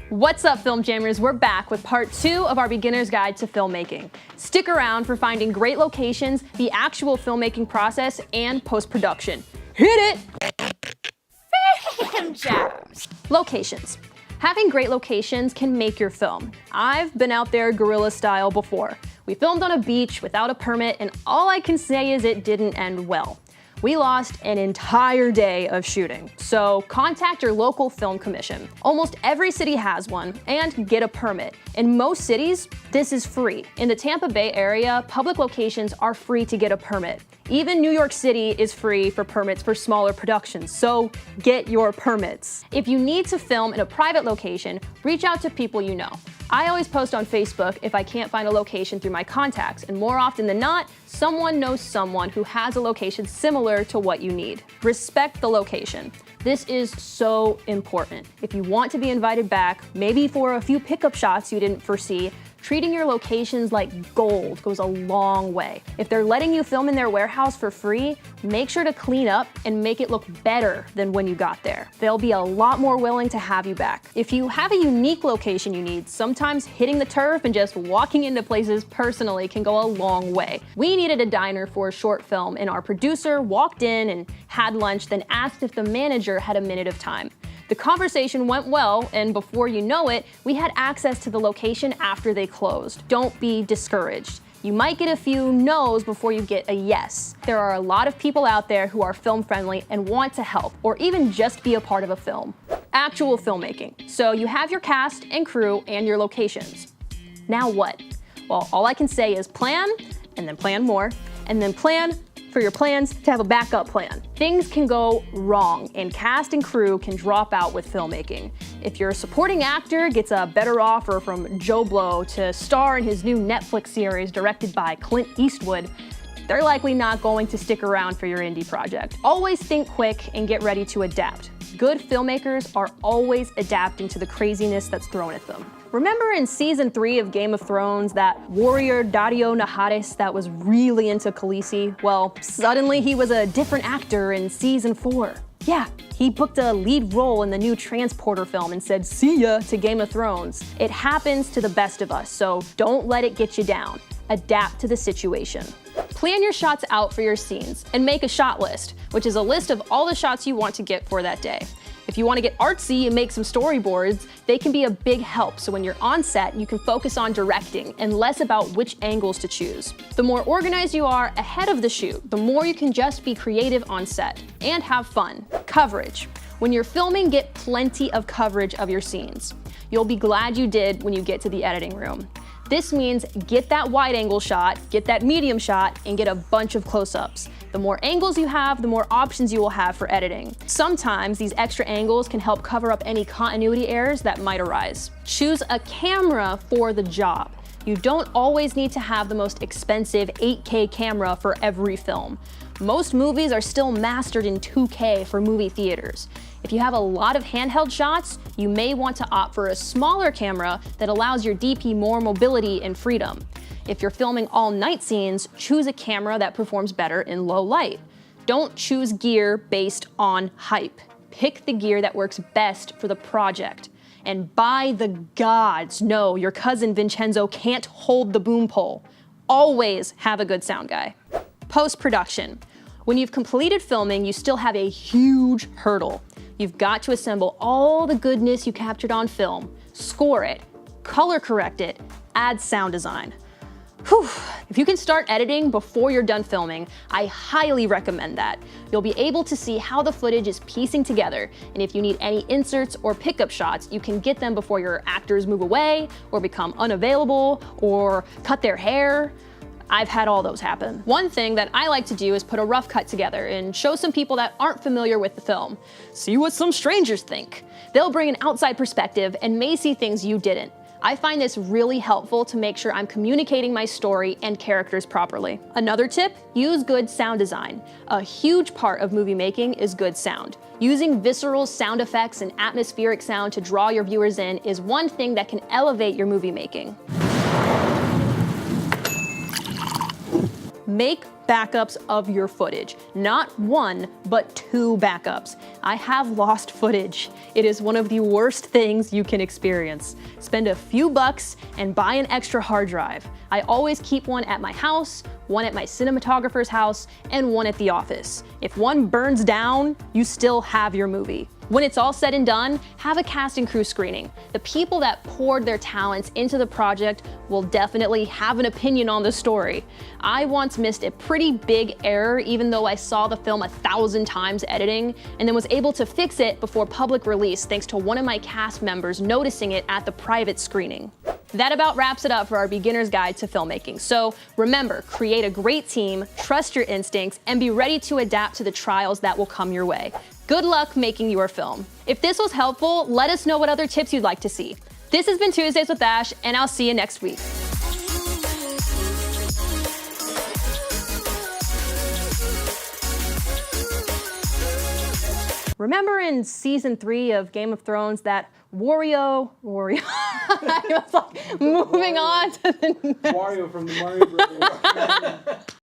What's up, Film Jammers? We're back with part 2 of our beginner's guide to filmmaking. Stick around for finding great locations, the actual filmmaking process, and post-production. Hit it! Film Jams. Locations. Having great locations can make your film. I've been out there guerrilla style before. We filmed on a beach without a permit, and all I can say is it didn't end well. We lost an entire day of shooting, so contact your local film commission. Almost every city has one, and get a permit. In most cities, this is free. In the Tampa Bay area, public locations are free to get a permit. Even New York City is free for permits for smaller productions, so get your permits. If you need to film in a private location, reach out to people you know. I always post on Facebook if I can't find a location through my contacts, and more often than not, someone knows someone who has a location similar to what you need. Respect the location. This is so important. If you want to be invited back, maybe for a few pickup shots you didn't foresee, treating your locations like gold goes a long way. If they're letting you film in their warehouse for free, make sure to clean up and make it look better than when you got there. They'll be a lot more willing to have you back. If you have a unique location you need, sometimes hitting the turf and just walking into places personally can go a long way. We needed a diner for a short film, and our producer walked in and had lunch, then asked if the manager had a minute of time. The conversation went well, and before you know it, we had access to the location after they closed. Don't be discouraged. You might get a few no's before you get a yes. There are a lot of people out there who are film friendly and want to help, or even just be a part of a film. Actual filmmaking. So you have your cast and crew and your locations. Now what? Well, all I can say is plan, and then plan more, and then plan for your plans to have a backup plan. Things can go wrong, and cast and crew can drop out with filmmaking. If your supporting actor gets a better offer from Joe Blow to star in his new Netflix series directed by Clint Eastwood, they're likely not going to stick around for your indie project. Always think quick and get ready to adapt. Good filmmakers are always adapting to the craziness that's thrown at them. Remember in season 3 of Game of Thrones, that warrior Dario Naharis that was really into Khaleesi? Well, suddenly he was a different actor in season 4. Yeah, he booked a lead role in the new Transporter film and said "see ya" to Game of Thrones. It happens to the best of us, so don't let it get you down. Adapt to the situation. Plan your shots out for your scenes and make a shot list, which is a list of all the shots you want to get for that day. If you want to get artsy and make some storyboards, they can be a big help, so when you're on set, you can focus on directing and less about which angles to choose. The more organized you are ahead of the shoot, the more you can just be creative on set and have fun. Coverage. When you're filming, get plenty of coverage of your scenes. You'll be glad you did when you get to the editing room. This means get that wide angle shot, get that medium shot, and get a bunch of close-ups. The more angles you have, the more options you will have for editing. Sometimes these extra angles can help cover up any continuity errors that might arise. Choose a camera for the job. You don't always need to have the most expensive 8K camera for every film. Most movies are still mastered in 2K for movie theaters. If you have a lot of handheld shots, you may want to opt for a smaller camera that allows your DP more mobility and freedom. If you're filming all night scenes, choose a camera that performs better in low light. Don't choose gear based on hype. Pick the gear that works best for the project. And by the gods, no, your cousin Vincenzo can't hold the boom pole. Always have a good sound guy. Post-production. When you've completed filming, you still have a huge hurdle. You've got to assemble all the goodness you captured on film, score it, color correct it, add sound design. Whew. If you can start editing before you're done filming, I highly recommend that. You'll be able to see how the footage is piecing together, and if you need any inserts or pickup shots, you can get them before your actors move away, or become unavailable, or cut their hair. I've had all those happen. One thing that I like to do is put a rough cut together and show some people that aren't familiar with the film. See what some strangers think. They'll bring an outside perspective and may see things you didn't. I find this really helpful to make sure I'm communicating my story and characters properly. Another tip, use good sound design. A huge part of movie making is good sound. Using visceral sound effects and atmospheric sound to draw your viewers in is one thing that can elevate your movie making. Make backups of your footage. Not one, but 2 backups. I have lost footage. It is one of the worst things you can experience. Spend a few bucks and buy an extra hard drive. I always keep one at my house, one at my cinematographer's house, and one at the office. If one burns down, you still have your movie. When it's all said and done, have a cast and crew screening. The people that poured their talents into the project will definitely have an opinion on the story. I once missed a pretty big error even though I saw the film 1,000 times editing, and then was able to fix it before public release thanks to one of my cast members noticing it at the private screening. That about wraps it up for our beginner's guide to filmmaking. So remember, create a great team, trust your instincts, and be ready to adapt to the trials that will come your way. Good luck making your film. If this was helpful, let us know what other tips you'd like to see. This has been Tuesdays with Ash, and I'll see you next week. Remember in season 3 of Game of Thrones that Wario, I was like moving on to the next. Wario from the Mario Brothers.